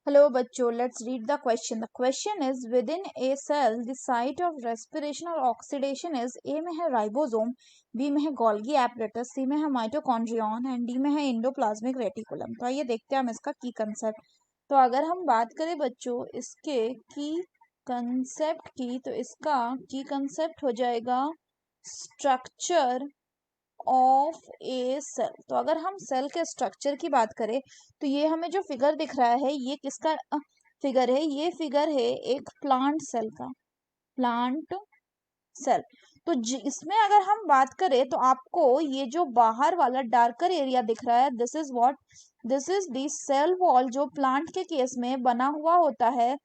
Hello बच्चों, let's read the question. The question is within a cell the site of respiration or oxidation is A में है ribosome, B में है Golgi apparatus, C में है mitochondrion and D में है एंडोप्लाज्मिक रेटिकुलम। तो आइए देखते हैं हम इसका की कंसेप्ट। तो अगर हम बात करें बच्चों इसके की कंसेप्ट की, तो इसका की कंसेप्ट हो जाएगा स्ट्रक्चर ऑफ ए सेल। तो अगर हम सेल के स्ट्रक्चर की बात करें तो ये हमें जो फिगर दिख रहा है ये किसका फिगर है? ये फिगर है एक प्लांट सेल का, प्लांट सेल। तो इसमें अगर हम बात करें तो आपको ये जो बाहर वाला डार्कर एरिया दिख रहा है, this is what, this is the cell wall, जो प्लांट के केस में बना हुआ होता है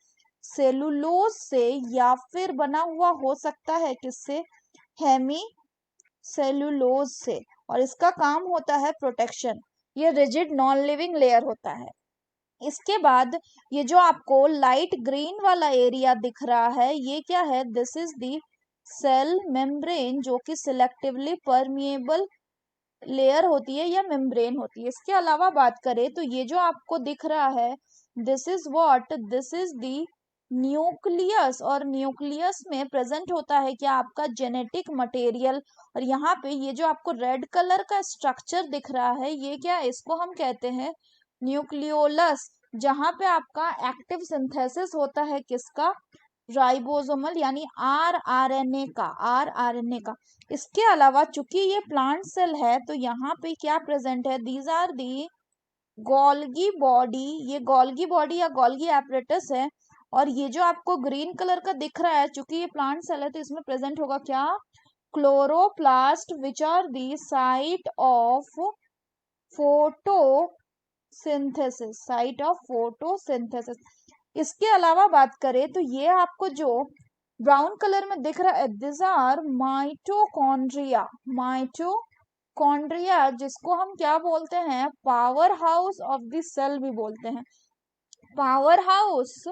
सेलुलोज से, या फिर बना हुआ हो सकता है किससे? हेमी सेलुलोज से। और इसका काम होता है प्रोटेक्शन। ये रिजिड नॉन लिविंग लेयर होता है। इसके बाद ये जो आपको लाइट ग्रीन वाला एरिया दिख रहा है ये क्या है? This is the cell membrane, जो कि सिलेक्टिवली परमिएबल लेयर होती है या मेम्ब्रेन होती है। इसके अलावा बात करें तो ये जो आपको दिख रहा है this is what, this is the nucleus. और न्यूक्लियस में प्रेजेंट होता है क्या? आपका जेनेटिक मटेरियल। और यहाँ पे ये जो आपको रेड कलर का स्ट्रक्चर दिख रहा है ये क्या है? इसको हम कहते हैं न्यूक्लियोलस, जहाँ पे आपका एक्टिव सिंथेसिस होता है किसका? राइबोसोमल, यानी आरआरएनए का, आरआरएनए का। इसके अलावा चूंकि ये प्लांट सेल है तो यहाँ पे क्या प्रेजेंट है? These are the Golgi body, ये गोल्गी बॉडी या गोल्गी एपरेटस है। और ये जो आपको ग्रीन कलर का दिख रहा है, चूंकि ये प्लांट सेल है तो इसमें प्रेजेंट होगा क्या? Chloroplast, which are the site of photosynthesis, site of photosynthesis. इसके अलावा बात करें तो ये आपको जो ब्राउन कलर में दिख रहा है दिस आर माइटोकॉन्ड्रिया, माइटोकॉन्ड्रिया, जिसको हम क्या बोलते हैं? Power house of the cell भी बोलते हैं, power house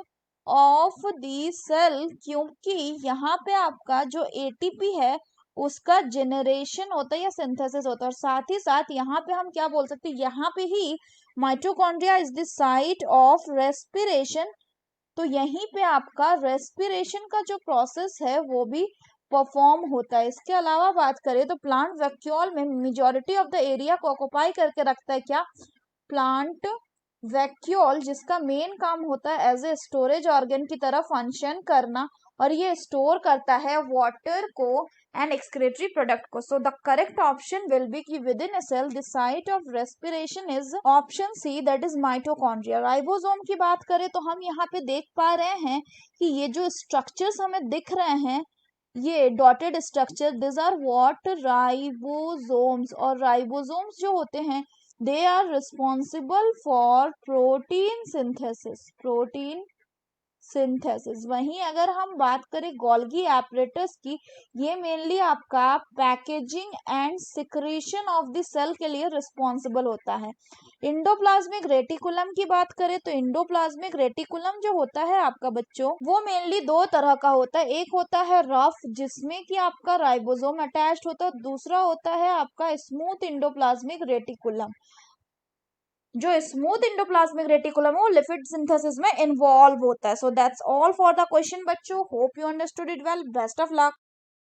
of the cell, क्योंकि यहाँ पे आपका जो एटीपी है उसका जेनरेशन होता है या सिंथेसिस होता है। और साथ ही साथ यहाँ पे हम क्या बोल सकते हैं? यहाँ पे ही mitochondria is the site of respiration. तो यहीं पे आपका रेस्पिरेशन का जो प्रोसेस है वो भी परफॉर्म होता है। इसके अलावा बात करें तो प्लांट वैक्यूल में मेजॉरिटी ऑफ द एरिया को ऑक्युपाई करके रखता है क्या? प्लांट वैक्यूल, जिसका मेन काम होता है एज ए स्टोरेज ऑर्गन की तरह फंक्शन करना। और ये स्टोर करता है वाटर को एंड एक्सक्रीटरी प्रोडक्ट को। So the correct option will be कि within a cell the site of respiration is option C, that is mitochondria. Ribosome की बात करें तो हम यहाँ पे देख पा रहे हैं कि ये जो स्ट्रक्चर्स हमें दिख रहे हैं ये dotted structure, this are what, ribosomes. और राइबोसोम्स जो होते हैं they are responsible for protein synthesis, protein synthesis. वहीं अगर हम बात करें गोल्गी एपरेटस की, ये मेनली आपका packaging and secretion of the cell के लिए रिस्पॉन्सिबल होता है। इंडोप्लाज्मिक रेटिकुलम की बात करें तो इंडोप्लाज्मिक रेटिकुलम जो होता है आपका बच्चों वो मेनली दो तरह का होता है। एक होता है रफ, जिसमें कि आपका राइबोसोम अटैच्ड होता है, दूसरा होता है आपका स्मूथ इंडोप्लाज्मिक रेटिकुलम। जो स्मूथ इंडोप्लाज्मिक रेटिकुलम है वो लिपिड सिंथेसिस में इन्वॉल्व होता है। So that's all for the question बच्चों। Hope you understood it well. Best of luck.